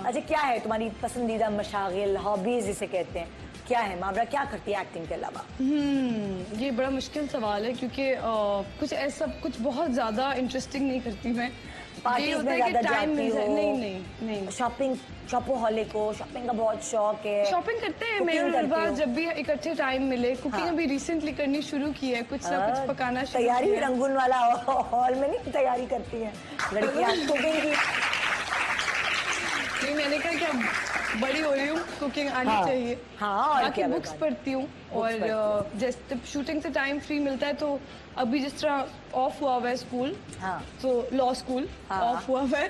अच्छा, क्या है तुम्हारी पसंदीदा मशागिल, हॉबीज जिसे कहते हैं, क्या है? मावरा क्या करती है एक्टिंग के अलावा? ये बड़ा मुश्किल सवाल है क्योंकि कुछ ऐसा कुछ बहुत ज्यादा इंटरेस्टिंग नहीं करती मैं। पार्टीज में ज्यादा जाती हो? नहीं नहीं नहीं। शॉपिंग, शॉपोहॉलिक हो, शॉपिंग का बहुत शौक है? शॉपिंग करते हैं मेरे पास जब भी इकट्ठे टाइम मिले। कुकिंग अभी रिसेंटली करनी शुरू की है, कुछ ना कुछ पकाना शुरू। तैयारी रंगून वाला हॉल में नहीं तैयारी करती है लड़कियां कुकिंग की? नहीं, मैंने कहा कि बड़ी हो रही हूँ, कुकिंग आनी चाहिए। हाँ, बाकी बुक्स पढ़ती हूँ और जैसे शूटिंग से टाइम फ्री मिलता है तो अभी जिस तरह ऑफ हुआ हुआ है स्कूल, तो लॉ स्कूल ऑफ हुआ हुआ है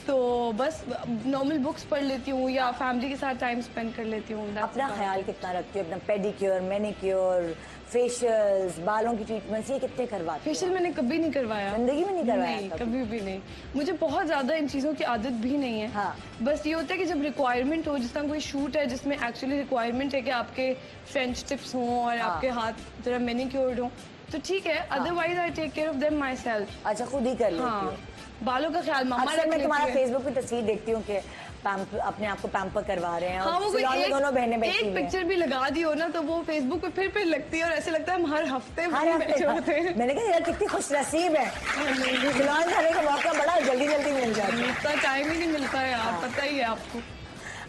तो बस नॉर्मल बुक्स पढ़ लेती हूँ या फैमिली के साथ टाइम स्पेंड कर लेती हूँ। अपना ख्याल कितना रखती हूँ? अपना पेडिक्योर, मैनिक्योर, फेशियल्स, बालों की ट्रीटमेंट्स, ये कितने करवाते हो? फेशियल मैंने कभी नहीं करवाया, जिंदगी में नहीं करवाया? नहीं, कभी भी नहीं। मुझे बहुत ज्यादा इन चीजों की आदत भी नहीं है। बस ये होता है कि जब रिक्वायरमेंट हो, जिस तरह कोई शूट है जिसमें एक्चुअली रिक्वायरमेंट है कि आपके फ्रेंच टिप्स हों और आपके हाथ जरा मैनिक्योर्ड हों, तो ठीक है। Otherwise I take care of them myself. अच्छा, खुद ही कर लेती हूँ? बालों का ख्याल मम्मा रख लेती है। मैं तुम्हारा फेसबुक पे तस्वीर देखती हूँ कि अपने आप को पैम्पर करवा रहे हैं। हाँ, वो दोनों बहनें बैठी हैं। एक पिक्चर भी लगा दी हो ना तो वो फेसबुक पे फिर लगती है और ऐसे लगता है हम हर हफ्ते बैठे होते हैं। मैंने कहा यार कितनी खुश नसीब है, फिलहाल जाने का मौका बड़ा जल्दी जल्दी मिल जाता है। इतना टाइम ही नहीं मिलता है, आप पता ही है आपको।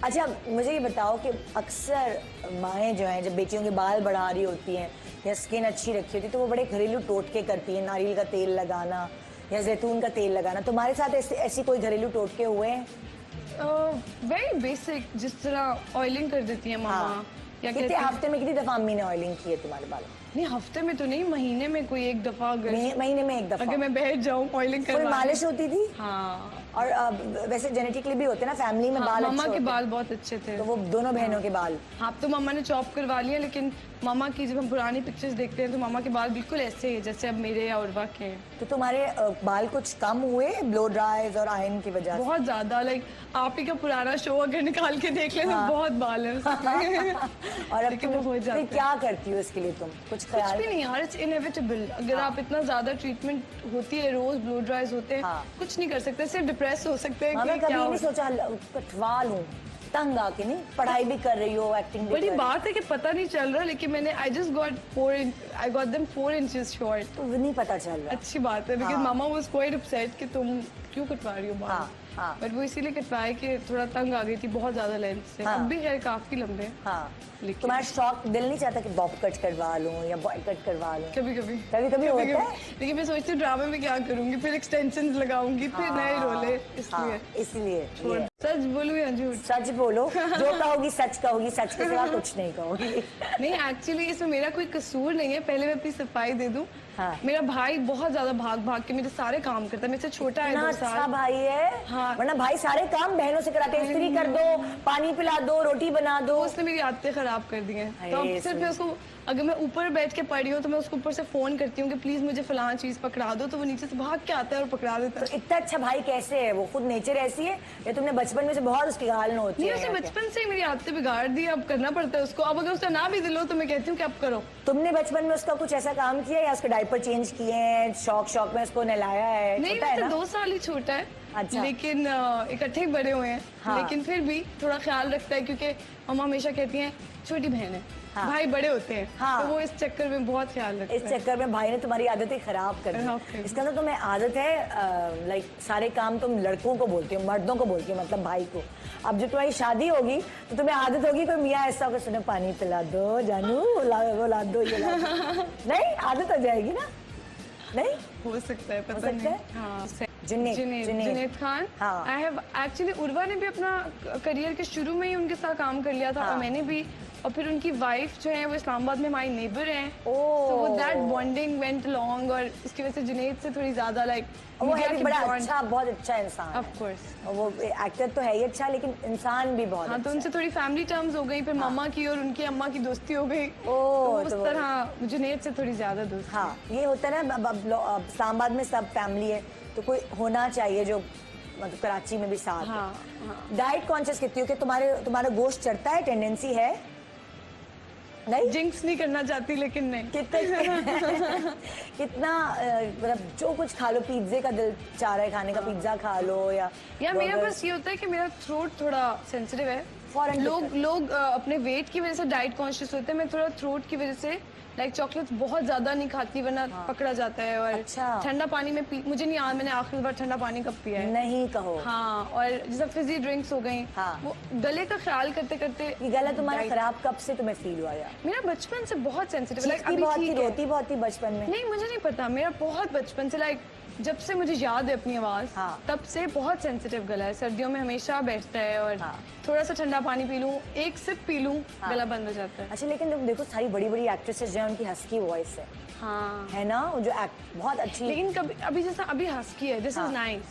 अच्छा, मुझे ये बताओ कि अक्सर माएँ जो हैं जब बेटियों के बाल बढ़ा रही होती हैं या स्किन अच्छी रखी होती है तो वो बड़े घरेलू टोटके करती हैं, नारियल का तेल लगाना या जैतून का तेल लगाना। तुम्हारे साथ ऐसी कोई घरेलू टोटके हुए हैं? वेरी बेसिक, जिस तरह ऑयलिंग कर देती है मामा। या कितने हफ्ते में कितनी दफा अम्मी ने ऑयलिंग की है तुम्हारे बालों? नहीं, हफ्ते में तो नहीं, महीने में कोई एक दफा। महीने में एक दफा अगर मैं बैठ जाऊँ ऑयलिंग करवाने। मालिश होती थी? हाँ। और वैसे जेनेटिकली भी होते ना, फैमिली में बाल मामा के बाल बहुत अच्छे थे तो वो दोनों बहनों के बाल। हाँ, तो मामा ने चॉप करवा लिया, लेकिन मामा की जब हम पुरानी पिक्चर्स देखते हैं तो मामा के बाल बिल्कुल ऐसे ही जैसे अब मेरे या उर्वा के हैं। तो तुम्हारे बाल कुछ कम हुए ब्लो ड्राइज और आयरन की वजह से? बहुत ज्यादा, लाइक आप ही का पुराना शो अगर निकाल के देख ले तो बहुत बाल है और अब तुम हो जाते हैं। क्या करती हो इसके लिए तुम? कुछ भी नहीं यार, इट्स इनएविटेबल। अगर आप इतना ज्यादा ट्रीटमेंट होती है, रोज ब्लो ड्राइज होते हैं, कुछ नहीं कर सकते, सिर्फ डिप्रेस हो सकते हैं। मैं कभी नहीं सोचा कटवा लूं, तंग आके नहीं। पढ़ाई भी कर रही हो, एक्टिंग भी। बड़ी बात है कि पता नहीं चल रहा, लेकिन मैंने I got them 4 inches short. तो नहीं पता चल रहा। अच्छी बात है, लेकिन मामा वाज क्वाइट अपसेट कि तुम क्यों कटवा रही हो बाल। बट वो इसीलिए कटवाए कि थोड़ा तंग आ गई थी बहुत ज्यादा लेंथ से। अब भी खैर काफी लंबे। तुम्हारा शौक दिल नहीं चाहता कि बॉब कट करवा लूं या बॉय कट करवा लूं? कभी कभी होता है, लेकिन मैं सोचती हूँ ड्रामे में क्या करूंगी, फिर एक्सटेंशंस लगाऊंगी, फिर नए रोले, इसलिए। सच बोलूं या झूठ? सच बोलो, जो कहोगी सच कहोगी, सच के सिवा कुछ नहीं कहोगी। नहीं, एक्चुअली इसमें मेरा कोई कसूर नहीं है। पहले मैं अपनी सफाई दे दूं। मेरा भाई बहुत ज्यादा भाग भाग के मेरे सारे काम करता है, मेरे से छोटा है 2 साल। अच्छा भाई है। वरना भाई सारे काम बहनों से कराते हैं, इस्त्री कर दो, पानी पिला दो, रोटी बना दो। उसने मेरी आदतें खराब कर दी हैं। तो अब सिर्फ उसको, अगर मैं ऊपर बैठ के पढ़ी हूँ तो मैं उसको ऊपर से फोन करती हूँ कि प्लीज मुझे फलां चीज पकड़ा दो, तो वो नीचे से भाग के आता है और पकड़ा देता है। तो इतना अच्छा भाई कैसे है? वो खुद नेचर ऐसी है या तुमने बचपन में से बहुत उसकी गालन होती है? नहीं, उसे बचपन से ही मेरी आदतें बिगाड़ दी, अब करना पड़ता है उसको। अब अगर उसका ना भी दिलो तो मैं कहती हूँ कि अब करो। तुमने बचपन में उसका कुछ ऐसा काम किया या उसके डायपर चेंज किए हैं, शौक में उसको नहलाया है? नहीं, वैसे 2 साल ही छोटा है। अच्छा। लेकिन इकट्ठे ही बड़े हुए हैं। लेकिन फिर भी थोड़ा ख्याल रखता है क्योंकि मम्मा हमेशा कहती हैं छोटी बहन है, भाई बड़े होते हैं। तो वो इस चक्कर में बहुत ख्याल रखता है। इस चक्कर में भाई ने तुम्हारी आदतें खराब कर दी। इसका तो तुम्हें आदत है लाइक सारे काम तुम लड़कों को बोलती हो, मर्दों को बोलती हो, मतलब भाई को। अब जब तुम्हारी शादी होगी तो तुम्हें आदत होगी कोई मियाँ ऐसा होगा, सुनो पानी पिला दो जानू, वो ला दो, ये ला दो। नहीं, आदत हो जाएगी ना? नहीं हो सकता है, पता नहीं। Junaid Khan. I have actually, Urwa ने भी अपना करियर के शुरू में ही उनके साथ काम कर लिया था और मैंने भी। और फिर उनकी वाइफ जो है वो इस्लामाबाद में हमारी नेबर हैं, तो वो दैट बॉन्डिंग वेंट लॉन्ग और उसकी वजह से जुनैद से थोड़ी ज्यादा लाइक वो है भी बड़ा अच्छा, बहुत अच्छा इंसान है। ऑफ कोर्स वो एक्टर तो है ही अच्छा, लेकिन इंसान भी बहुत अच्छा। तो उनसे थोड़ी फैमिली टर्म्स हो गई, फिर मामा की और उनकी अम्मा की दोस्ती हो गई। उस तरह जुनैद से थोड़ी ज्यादा दोस्ती। हाँ, ये होता है ना, इस्लामाबाद में सब फैमिली है तो कोई होना चाहिए जो मतलब कराची में भी साथ। डाइट कॉन्शियस कितनी हो कि तुम्हारा गोश्त चढ़ता है, टेंडेंसी है? नहीं जिंक्स नहीं करना चाहती लेकिन नहीं। कितना मतलब जो कुछ खा लो, पिज्जे का दिल चाह रहा है खाने का, पिज्जा खा लो या मेरा बस ये होता है कि मेरा थ्रोट थोड़ा सेंसिटिव है। लोग अपने वेट की वजह से डाइट कॉन्शियस होते हैं, मैं थोड़ा थ्रोट की वजह से लाइक चॉकलेट्स बहुत ज्यादा नहीं खाती वरना पकड़ा जाता है। और ठंडा पानी में मुझे नहीं याद मैंने आखिरी बार ठंडा पानी कब पिया है। नहीं कहो। हाँ, और जैसे फिजी ड्रिंक्स हो गई, वो गले का ख्याल करते करते। ये गला तुम्हारा खराब कब से तुम्हें फील हुआ यार? मेरा बचपन से बहुत सेंसिटिव, रोती बहुत थी बचपन में? नहीं मुझे नहीं पता, मेरा बहुत बचपन से लाइक जब से मुझे याद है अपनी आवाज, तब से बहुत सेंसिटिव गला है। सर्दियों में हमेशा बैठता है और थोड़ा सा ठंडा पानी पी लूं, एक सिप पी लूं, गला बंद हो जाता है। अच्छा, लेकिन तुम देखो सारी बड़ी बड़ी एक्ट्रेसेस जो है उनकी हस्की वॉइस है। हाँ है ना, वो जो बहुत अच्छी। लेकिन कभी अभी जैसा अभी हस्की है, this is nice,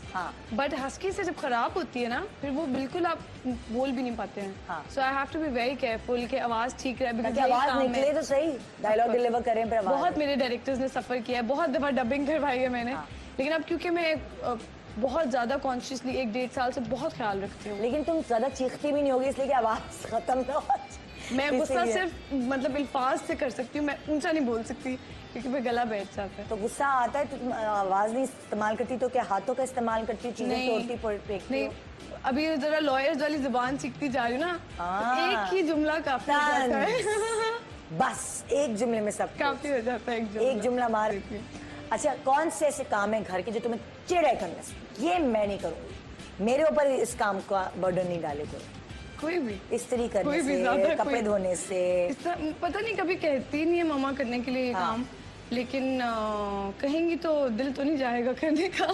but husky से जब खराब होती है ना फिर वो बिल्कुल आप बोल भी नहीं पाते हैं। So I have to be very careful कि आवाज ठीक रहे, बिकॉज़ आवाज निकले तो सही, डायलॉग डिलीवर करें पर आवाज। बहुत मेरे डायरेक्टर्स ने सफर किया है, बहुत दफा डबिंग करवाई है मैंने। लेकिन अब क्योंकि मैं बहुत ज्यादा कॉन्शियसली 1-1.5 साल से बहुत ख्याल रखती हूँ। लेकिन तुम ज्यादा चीखती भी नहीं होगी इसलिए कि आवाज खत्म ना हो। मैं गुस्सा सिर्फ मतलब अल्फाज से कर सकती हूँ, मैं ऊंचा नहीं बोल सकती क्योंकि मैं गला बैठ जाता है। तो गुस्सा आता है तो तुम आवाज नहीं इस्तेमाल करती तो क्या हाथों का इस्तेमाल करती, चीजें तोड़ती नहीं, अभी जरा लॉयर्स वाली जुबान सीखती जा रही हूँ ना, तो एक ही जुमला काफी हो जाता है। बस एक जुमले में सब काफी हो जाता है, एक जुमला मार। अच्छा, कौन से ऐसे काम है घर के जो तुम्हें चिढ़ है करने से, ये मैं नहीं करूंगी, मेरे ऊपर इस काम का बर्डन नहीं डाले करो? कोई भी इस्त्री करने से, कपड़े धोने से, पता नहीं कभी कहती नहीं है मामा करने के लिए काम, लेकिन कहेंगी तो दिल तो नहीं जाएगा करने का।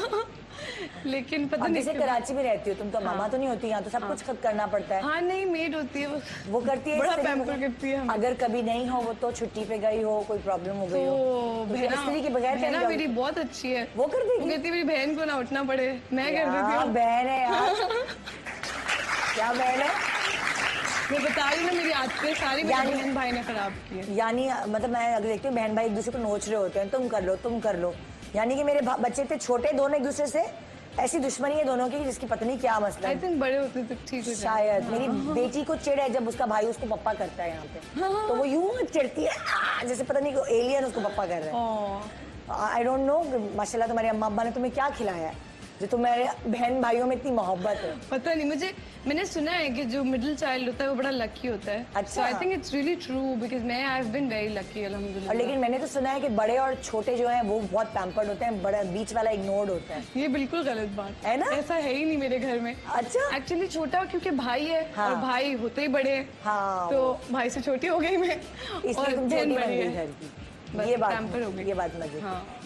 लेकिन पता नहीं, जैसे कराची में रहती हो तुम तो मामा तो नहीं होती, यहाँ तो सब कुछ खुद करना पड़ता है। हाँ नहीं, मेड होती है वो करती है, बड़ा पैम्पर करती है। अगर कभी नहीं हो वो तो छुट्टी पे गई हो, कोई प्रॉब्लम हो गई हो तो इस्त्री के बगैर बहना मेरी बहुत अच्छी है, वो कर देगी। कहती मेरी बहन को ना उठना पड़े, मैं कर देती हूँ। बहन है यार। क्या बहन है? मैं बता रही ना, मेरी आदतें सारी मेरे बहन भाई ने खराब की है। यानी मतलब मैं अगर देखती हूँ बहन भाई एक दूसरे को नोच रहे होते हैं, तुम कर लो तुम कर लो, यानी कि मेरे बच्चे थे छोटे, दोनों एक दूसरे से ऐसी दुश्मनी है दोनों की जिसकी पता नहीं क्या मसला है। I think बड़े होते तो ठीक हो शायद। मेरी बेटी को चिढ़ है जब उसका भाई उसको पप्पा करता है यहाँ पे, तो वो यूं चिढ़ती है जैसे पता नहीं एलियन उसको पप्पा कर रहा है। आई डोंट नो, माशाल्लाह तुम्हारे अम्मा अब्बा ने तुम्हें क्या खिलाया है जो तुम्हारे बहन भाइयों में इतनी मोहब्बत है? पता नहीं, मैंने सुना है कि जो मिडिल चाइल्ड होता है वो बड़ा लकी होता है। अच्छा, I think it's really true because मैं I have been very lucky अल्हम्दुलिल्लाह। लेकिन मैंने तो सुना है कि बड़े और छोटे जो हैं वो बहुत पैम्पर्ड होते हैं, बड़ा बीच वाला इग्नोर्ड होता है। ये बिल्कुल गलत बात है ना, ऐसा है ही नहीं मेरे घर में। अच्छा, एक्चुअली छोटा क्योंकि भाई है और भाई होते ही बड़े हैं, तो भाई से छोटी हो गई मैं और बहन बड़ी है। ये बात मजे।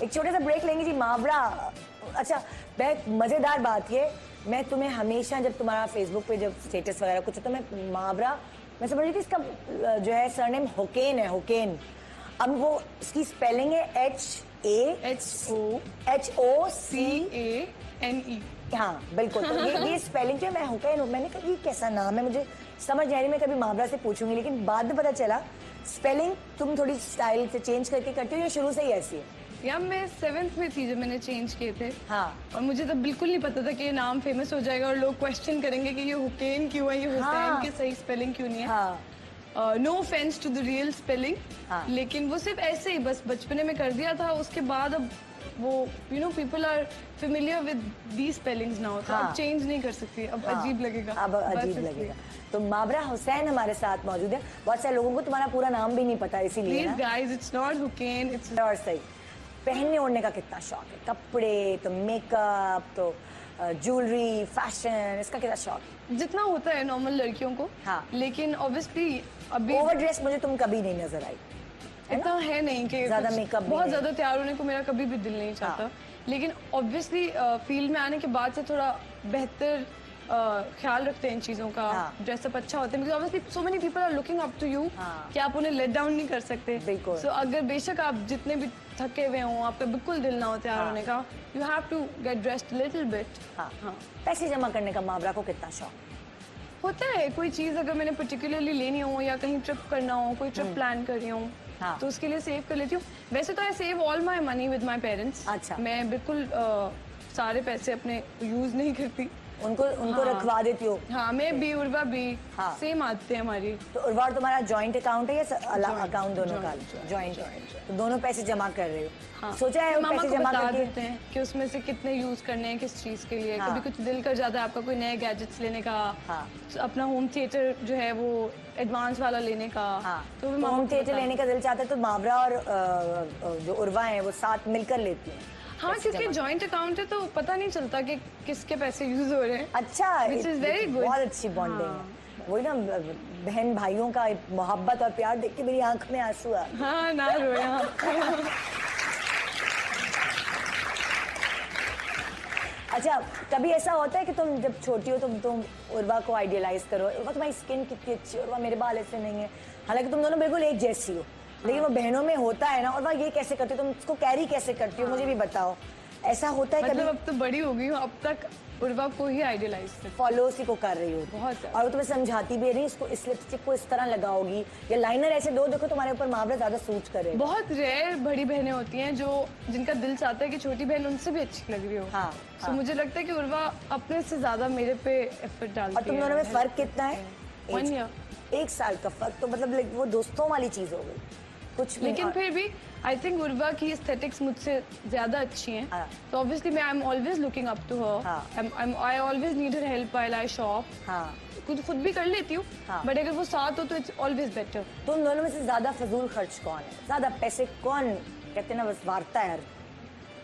एक छोटा सा ब्रेक लेंगे जी, मुहावरा। अच्छा, मजेदार बात ये, मैं तुम्हें हमेशा जब तुम्हारा फेसबुक पे जब स्टेटस वगैरह कुछ तो मैं मुहावरा, मैं समझ रही थी इसका जो है सरनेम हुकैन है, हुकैन। अब वो इसकी स्पेलिंग है HOCANE। हाँ बिल्कुल, तो ये स्पेलिंग जो मैं हुकैन, मैंने कहा ये कैसा नाम है, मुझे समझ नहीं, मैं कभी मुहावरा से पूछूंगी, लेकिन बाद में पता चला स्पेलिंग तुम थोड़ी स्टाइल से चेंज करके करती हो या शुरू से ही ऐसी है? या मैं 7th में थी जब मैंने चेंज किए थे। हाँ, और मुझे तब बिल्कुल नहीं पता था कि ये नाम फेमस हो जाएगा और लोग क्वेश्चन करेंगे कि ये हुकैन क्यों है, ये हुसैन की सही स्पेलिंग क्यों नहीं है। No offence to the real spelling, लेकिन वो सिर्फ ऐसे ही बस बचपने में कर दिया था। उसके बाद अब वो you know people are familiar with the spellings now, तो अब चेंज नहीं कर सकती, अब अजीब लगेगा, अब अजीब लगेगा। तो मुहावरा हुसैन हमारे साथ मौजूद है। बहुत सारे लोगों को तुम्हारा पूरा नाम भी नहीं पता, इसीलिए प्लीज गाइस, इट्स नॉट हुकैन, इट्स। और सही, पहनने ओढ़ने का कितना शौक है, कपड़े तो मेकअप तो ज्वेलरी फैशन, इसका कितना शौक है? जितना होता है नॉर्मल लड़कियों को। लेकिन ऑब्वियसली अभी ओवर ड्रेस मुझे तुम कभी नहीं नजर आई, इतना है नहीं कि ज्यादा मेकअप, बहुत ज्यादा तैयार होने को मेरा कभी भी दिल नहीं चाहता। लेकिन ऑब्वियसली फील्ड में आने के बाद से थोड़ा बेहतर ख्याल रखते हैं इन चीजों का, ड्रेसअप अच्छा होता है, because obviously so many people are looking up to you कि आप उन्हें लेट डाउन नहीं कर सकते। सो अगर बेशक आप जितने भी थके हुए हों, आपका बिल्कुल दिल ना हो तैयार होने का, you have to get dressed little bit. पैसे जमा करने का मुहावरा को कितना शौक होता है? कोई चीज अगर मैंने पर्टिकुलरली लेनी हो या कहीं ट्रिप करना हो, कोई ट्रिप प्लान कर रही हूँ, तो उसके लिए सेव कर लेती हूँ। वैसे तो I save all my money with my parents. अच्छा, मैं बिल्कुल सारे पैसे अपने यूज नहीं करती। उनको रखवा देती हो? हाँ, मैं भी, उर्वा भी, हाँ। सेम आदतें हैं हमारी। तो उर्वा और तुम्हारा जॉइंट अकाउंट है या अकाउंट दोनों का? जॉइंट। तो दोनों पैसे जमा कर रहे हो? हाँ। सोचा है मामा पैसे को जमा बता करके देते हैं कि उसमें से कितने यूज करने हैं, किस चीज के लिए। हाँ। कभी कुछ दिल कर जाता है आपका कोई नए गैजेट्स लेने का, हाँ। अपना होम थिएटर जो है वो एडवांस वाला लेने का। हाँ। तो होम थिएटर लेने का दिल चाहता है तो मावरा और जो उर्वा है वो साथ मिलकर लेती हैं। हाँ, क्योंकि जॉइंट अकाउंट है तो पता नहीं चलता कि किसके पैसे यूज हो रहे हैं। अच्छा, Which is very good। बहुत अच्छी बॉन्डिंग है। वही ना, बहन भाइयों का मोहब्बत और प्यार देख के मेरी आंख में आंसू आ गए। हाँ, ना रोया। अच्छा, कभी ऐसा होता है कि तुम जब छोटी हो तुम उर्वा को आइडियलाइज करो, उर्वा तुम्हारी स्किन कितनी अच्छी है, उर्वा मेरे बाल ऐसे नहीं है, हालांकि तुम दोनों बिल्कुल एक जैसी हो, लेकिन वो बहनों में होता है ना, उर्वा ये कैसे करती हो, तुम उसको कैरी कैसे करती हो, मुझे भी बताओ। ऐसा होता है मतलब कभी? अब तो बड़ी हो गई हूँ, अब तक उर्वा को ही आइडियलाइज करती फॉलो उसी को कर रही हो बहुत। और वो तुम्हें समझाती भी है, नहीं इसको इस लिपस्टिक को इस तरह लगाओगी, या लाइनर ऐसे दो देखो तुम्हारे ऊपर मावरा ज्यादा सूट करे। बहुत रेयर बड़ी बहनें होती हैं जो जिनका दिल चाहता है कि छोटी बहन उनसे भी अच्छी लग रही हो। हाँ, तो मुझे लगता है कि उर्वा अपने से ज्यादा मेरे पे एफर्ट डालती है। और तुम दोनों में फर्क कितना है? 1 year। 1 साल का फर्क, तो मतलब वो दोस्तों वाली चीज हो गई कुछ। लेकिन फिर भी आई थिंक उर्वा की एस्थेटिक्स मुझसे ज्यादा अच्छी हैं। हाँ। तो ऑब्वियसली मैं I am always looking up to her. I always need her help while I shop. हाँ, खुद भी कर लेती हूँ, हाँ। बट अगर वो साथ हो तो इट्स ऑलवेज बेटर। तुम दोनों में से ज्यादा फजूल खर्च कौन है? ज्यादा पैसे कौन कहते हैं ना बस वारता है?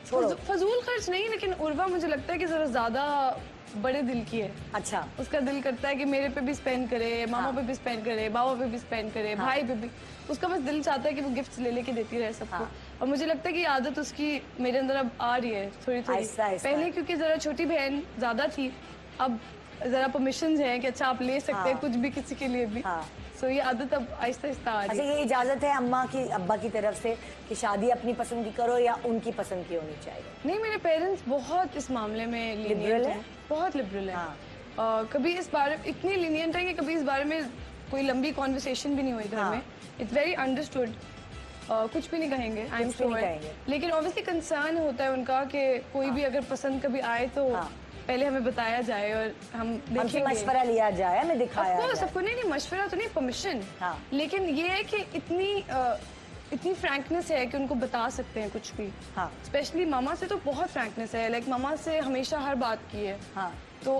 छोड़ो, फजूल खर्च नहीं, लेकिन उर्वा मुझे लगता है कि जरा ज्यादा बड़े दिल की है। अच्छा, उसका दिल करता है कि मेरे पे भी स्पेंड करे, मामा पे भी स्पेंड करे, बाबा पे भी स्पेंड करे, भाई पे भी। उसका बस दिल चाहता है कि वो गिफ्ट्स ले लेके देती रहे सबको। और मुझे लगता है कि आदत उसकी मेरे अंदर अब आ रही है थोड़ी थोड़ी। आहिस्ता आहिस्ता। पहले क्योंकि जरा छोटी बहन ज्यादा थी, अब जरा परमिशन है कि अच्छा आप ले सकते हैं कुछ भी किसी के लिए भी। हाँ। सो ये आदत अब आहिस्ता आहिस्ता आ रही अच्छा, है। ये इजाजत है अम्मा की अब्बा की तरफ से कि शादी अपनी पसंद की करो या उनकी पसंद की होनी चाहिए? नहीं, मेरे पेरेंट्स बहुत इस मामले में Liberal लीनियंट है? हैं, बहुत लिबरल है। हाँ। कभी इस बारे इतनी लीनियंट है कि कभी इस बारे में कोई लंबी कॉन्वर्सेशन भी नहीं हुई घर हाँ। में। It's very understood. कुछ भी नहीं कहेंगे, आई एम कुछ भी नहीं श्योर। कहेंगे। लेकिन ऑब्वियसली कंसर्न होता है उनका कि कोई भी अगर पसंद कभी आए तो पहले हमें बताया जाए और हम हमसे देखेंगे। मशवरा लिया जाए, हमें दिखाया जाए। सबको नहीं, मशवरा तो नहीं, परमिशन। हाँ। लेकिन ये है कि इतनी फ्रैंकनेस है कि उनको बता सकते हैं कुछ भी। हाँ। स्पेशली मामा से तो बहुत फ्रैंकनेस है, लाइक मामा से हमेशा हर बात की है। हाँ। तो